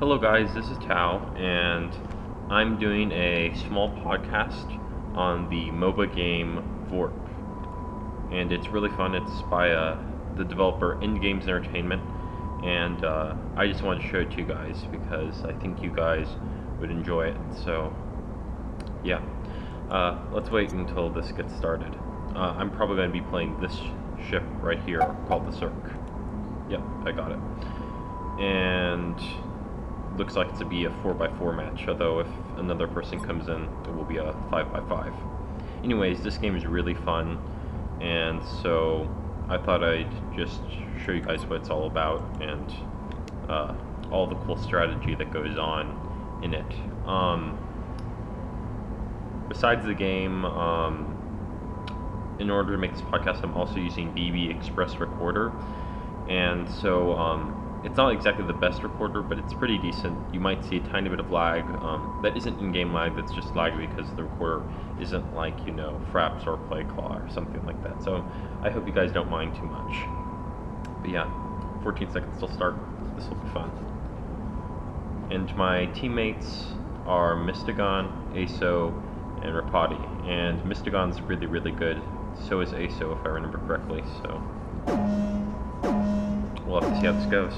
Hello guys, this is TAO, and I'm doing a small podcast on the Moba game Vorp. And it's really fun. It's by the developer In Games Entertainment, and I just wanted to show it to you guys because I think you guys would enjoy it. So, yeah. Let's wait until this gets started. I'm probably going to be playing this ship right here called the Circe. Yep, I got it. And looks like it's to be a 4x4 match, although if another person comes in, it will be a 5x5. Anyways, this game is really fun, and so I thought I'd just show you guys what it's all about and all the cool strategy that goes on in it. Besides the game, in order to make this podcast, I'm also using BB Express Recorder, and so it's not exactly the best recorder, but it's pretty decent. You might see a tiny bit of lag. That isn't in-game lag, that's just lag because the recorder isn't like, you know, Fraps or PlayClaw or something like that. So I hope you guys don't mind too much. But yeah, 14 seconds till start. This will be fun. And my teammates are Mystagon, Aso, and Rapati. And Mystagon's really, really good. So is Aso, if I remember correctly. So we'll have to see how this goes.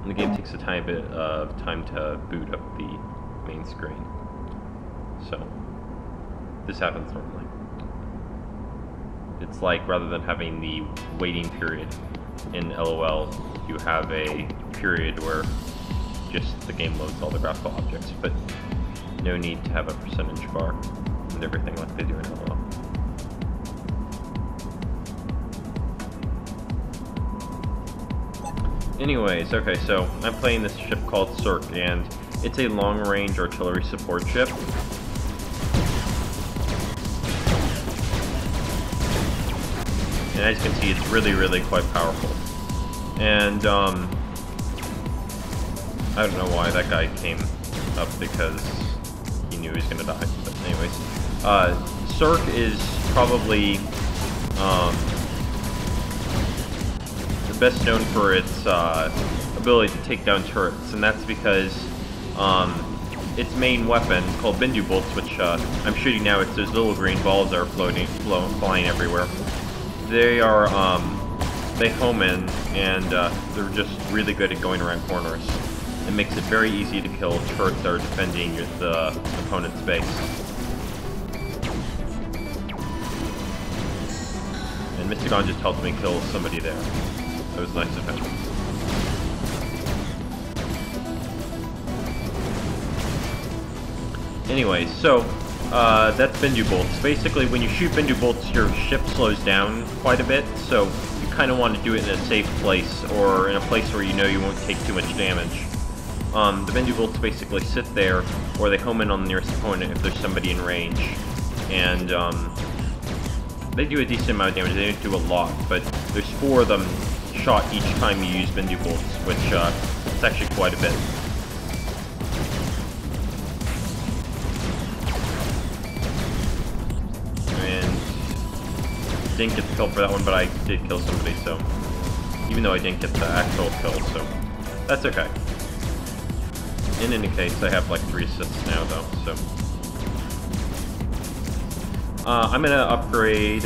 And the game takes a tiny bit of time to boot up the main screen. So, this happens normally. It's like, rather than having the waiting period in LOL, you have a period where just the game loads all the graphical objects, but no need to have a percentage bar and everything like they do in LOL. Anyways, okay, so I'm playing this ship called Circe, and it's a long-range artillery support ship. And as you can see, it's really, really quite powerful. And, I don't know why that guy came up, because he knew he was gonna die. But anyways, Circe is probably, best known for its ability to take down turrets, and that's because its main weapon, called Bindu bolts, which I'm shooting now, it's those little green balls that are flying everywhere. They are, they home in, and they're just really good at going around corners. It makes it very easy to kill turrets that are defending the opponent's base. And Mystagon just helped me kill somebody there. That was nice of him. Anyway, so that's Bindu bolts. Basically, when you shoot Bindu bolts, your ship slows down quite a bit, so you kind of want to do it in a safe place, or in a place where you know you won't take too much damage. The Bindu bolts basically sit there, or they home in on the nearest opponent if there's somebody in range, and they do a decent amount of damage. They don't do a lot, but there's 4 of them shot each time you use Bindu bolts, which is actually quite a bit. And didn't get the kill for that one, but I did kill somebody, so even though I didn't get the actual kill, so that's okay. In any case, I have like 3 assists now, though, so I'm gonna upgrade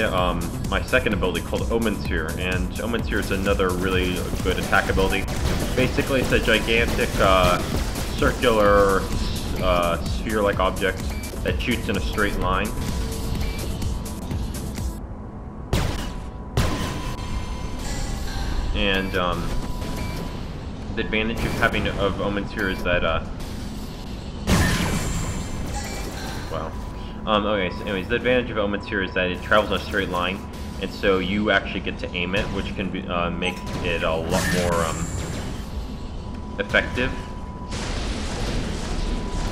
my second ability called Omen Sphere, and Omen Sphere is another really good attack ability. Basically, it's a gigantic circular sphere-like object that shoots in a straight line. And the advantage of having Omen Sphere is that okay, so anyways, the advantage of Omen Sphere is that it travels in a straight line, and so you actually get to aim it, which can be, make it a lot more effective,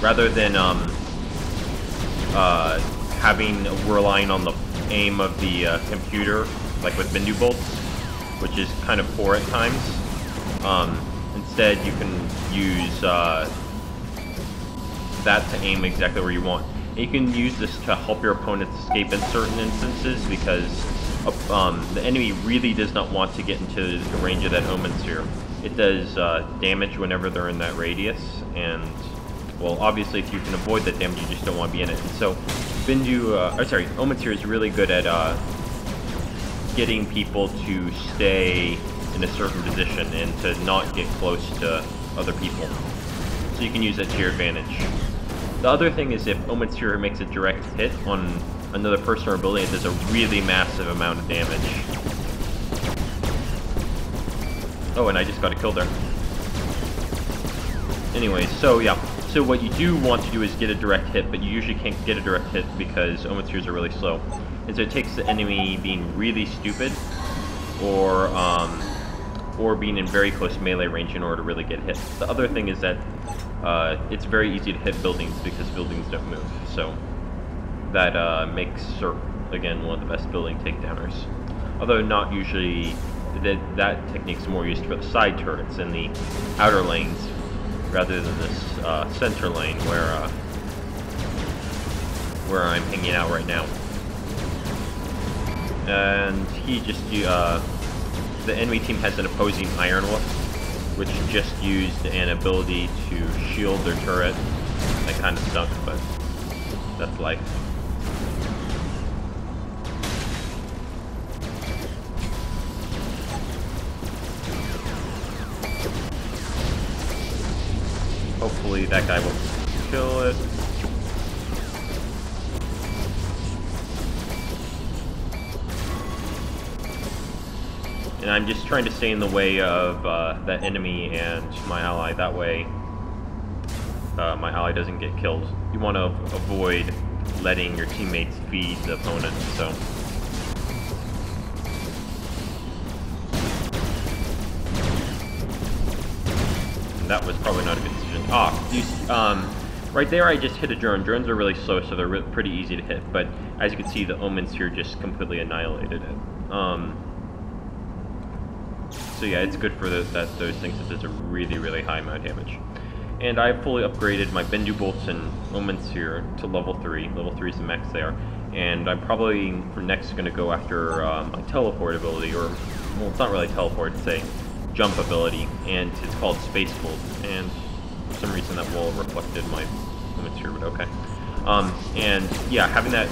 rather than relying on the aim of the computer, like with Bindu bolts, which is kind of poor at times. Instead, you can use that to aim exactly where you want. You can use this to help your opponents escape in certain instances, because the enemy really does not want to get into the range of that Omen Sphere. It does damage whenever they're in that radius, and, well, obviously if you can avoid that damage, you just don't want to be in it. And so, Omen Sphere is really good at getting people to stay in a certain position and to not get close to other people. So you can use that to your advantage. The other thing is if Omen Sphere makes a direct hit on another person or building, it does a really massive amount of damage. Oh, and I just got a kill there. Anyways, so yeah. So what you do want to do is get a direct hit, but you usually can't get a direct hit because Omen Spheres are really slow. And so it takes the enemy being really stupid or being in very close melee range in order to really get hit. The other thing is that it's very easy to hit buildings because buildings don't move. So that makes Circe, again, one of the best building takedowners. Although not usually, that technique's more used for the side turrets in the outer lanes rather than this center lane where I'm hanging out right now. And he just, the enemy team has an opposing Iron Wolf, which just used an ability to shield their turret. That kind of stunk, but that's life. Hopefully that guy will kill it. And I'm just trying to stay in the way of that enemy and my ally. That way, my ally doesn't get killed. You want to avoid letting your teammates feed the opponent, so. And that was probably not a good decision. Right there I just hit a drone. Drones are really slow, so they're pretty easy to hit. But as you can see, the Omen Sphere just completely annihilated it. So yeah, it's good for those things that does a really, really high amount of damage. And I've fully upgraded my Bendu Bolts and Omen Sphere to level 3. Level 3 is the max they are. And I'm probably, for next, going to go after my teleport ability, or, well, it's not really teleport, it's a jump ability, and it's called Space Fold. And for some reason that wall reflected my Omen Sphere, but okay. And yeah, having that,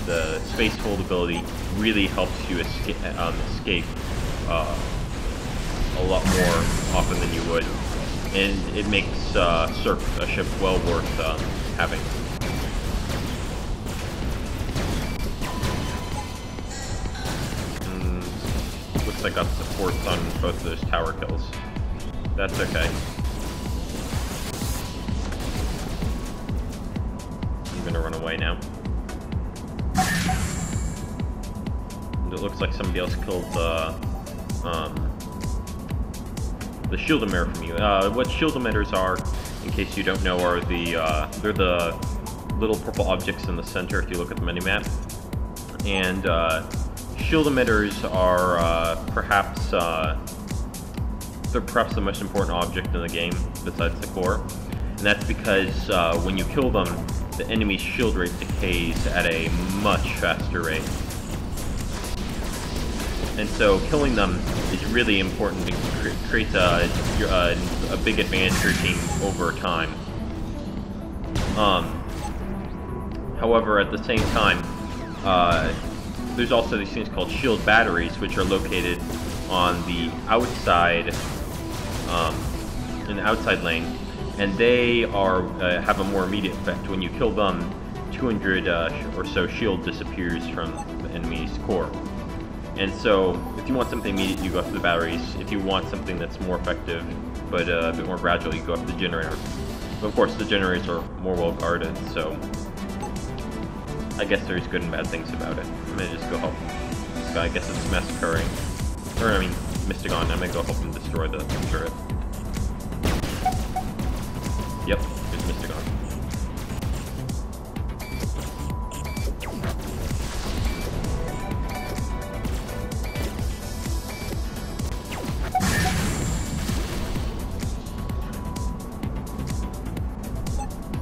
the Space Fold ability really helps you escape a lot more often than you would, and it makes Circe a ship well worth having. Looks like I got supports on both of those tower kills. That's okay. I'm gonna run away now. And it looks like somebody else killed the shield emitter from you. What shield emitters are, in case you don't know, are they're the little purple objects in the center if you look at the minimap. And shield emitters are perhaps the most important object in the game besides the core. And that's because when you kill them, the enemy's shield rate decays at a much faster rate. And so killing them is really important. It creates a big advantage for your team over time. However, at the same time, there's also these things called shield batteries, which are located on the outside, in the outside lane, and they have a more immediate effect. When you kill them, 200 or so shield disappears from the enemy's core. And so, if you want something immediate, you go after the batteries. If you want something that's more effective, but a bit more gradual, you go after the generator. But of course, the generators are more well guarded, so I guess there's good and bad things about it. I'm gonna just go help this guy. I guess it's massacring. Or, I mean, Mystigon. I'm gonna go help him destroy the turret. Yep, it's Mystigon.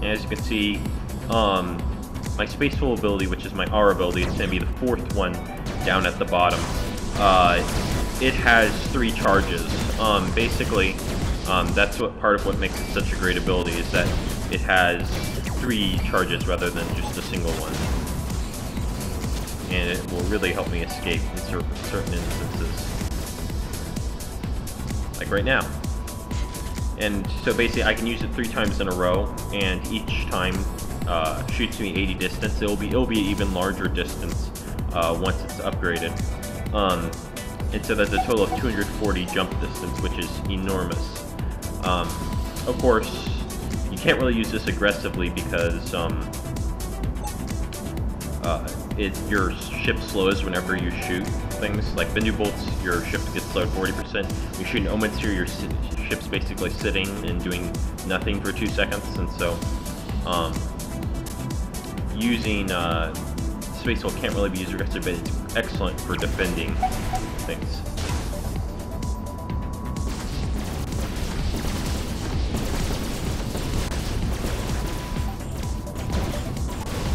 As you can see, my Space Full ability, which is my R ability, it's going to be the fourth one down at the bottom. It has 3 charges. Basically, that's part of what makes it such a great ability, is that it has 3 charges rather than just a single one. And it will really help me escape in certain instances. Like right now. And so basically I can use it 3 times in a row, and each time shoots me 80 distance. It'll be an even larger distance once it's upgraded. And so that's a total of 240 jump distance, which is enormous. Of course, you can't really use this aggressively because your ship slows whenever you shoot things. Like Bendu bolts, your ship gets slowed 40%. You shoot an Omen Sphere, your ship's basically sitting and doing nothing for 2 seconds. And so, using Space Hole can't really be used aggressively, but it's excellent for defending things.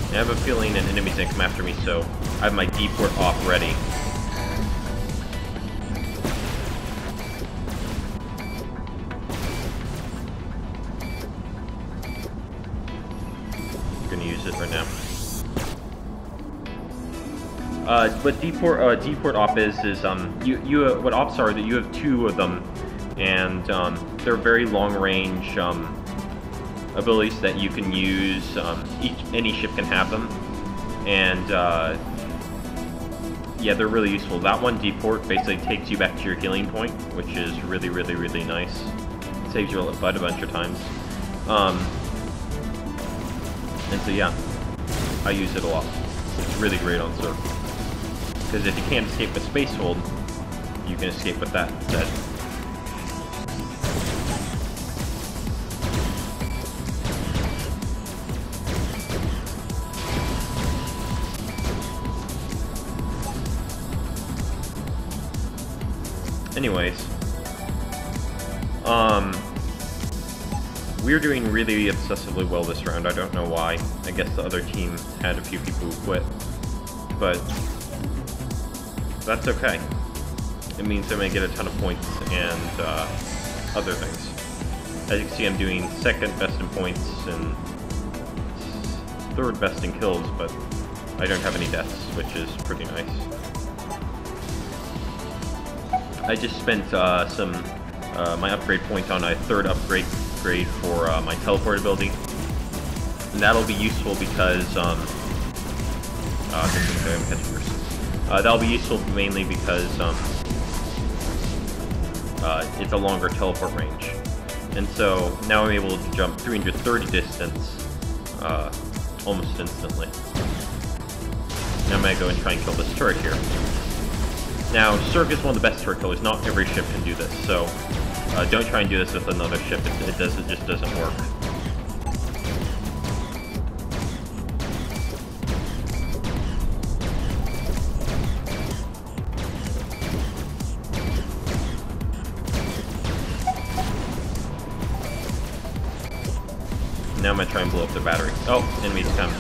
I have a feeling an enemy's gonna come after me, so I have my D-port off ready. I'm gonna use it right now. What D-port op is what ops are that you have 2 of them, and they're very long range abilities that you can use. Any ship can have them, and yeah, they're really useful. That one, D-port, basically takes you back to your healing point, which is really, really, really nice. It saves your butt a bunch of times. And so yeah, I use it a lot. It's really great on Circe. Because if you can't escape with Space Hold, you can escape with that instead. Anyways, we're doing really obsessively well this round. I don't know why. I guess the other team had a few people who quit, but that's okay. It means I'm gonna get a ton of points and other things. As you can see, I'm doing 2nd best in points and 3rd best in kills, but I don't have any deaths, which is pretty nice. I just spent my upgrade point on a 3rd upgrade for my teleport ability, and that'll be useful because that'll be useful mainly because it's a longer teleport range, and so now I'm able to jump 330 distance almost instantly. Now I'm gonna go and try and kill this turret here. Now, Circe is one of the best turret killers. Not every ship can do this, so don't try and do this with another ship. It just doesn't work. Now I'm gonna try and blow up the battery. Oh, enemies come.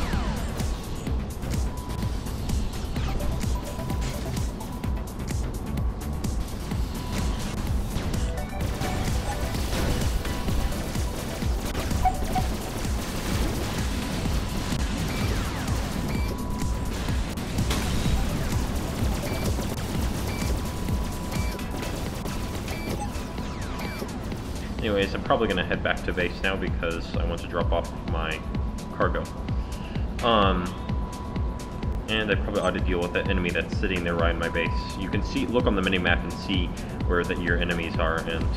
Anyways, I'm probably going to head back to base now because I want to drop off my cargo. And I probably ought to deal with that enemy that's sitting there right in my base. You can see, look on the mini-map and see where your enemies are, and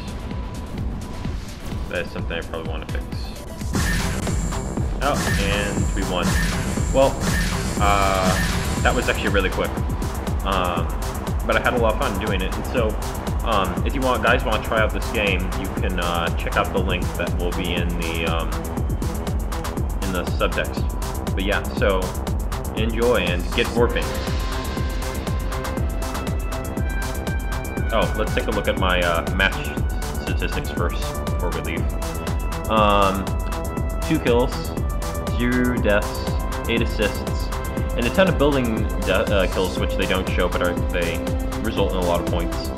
that is something I probably want to fix. Oh, and we won. Well, that was actually really quick. But I had a lot of fun doing it, and so if you guys want to try out this game, you can check out the link that will be in the subtext. But yeah, so enjoy and get warping. Oh, let's take a look at my match statistics first before we leave. 2 kills, 0 deaths, 8 assists, and a ton of building kills, which they don't show, but they result in a lot of points.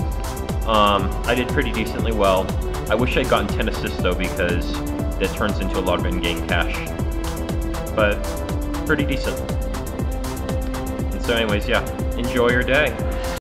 I did pretty decently well. I wish I'd gotten 10 assists though, because that turns into a lot of in-game cash. But pretty decent. And so anyways, yeah, enjoy your day.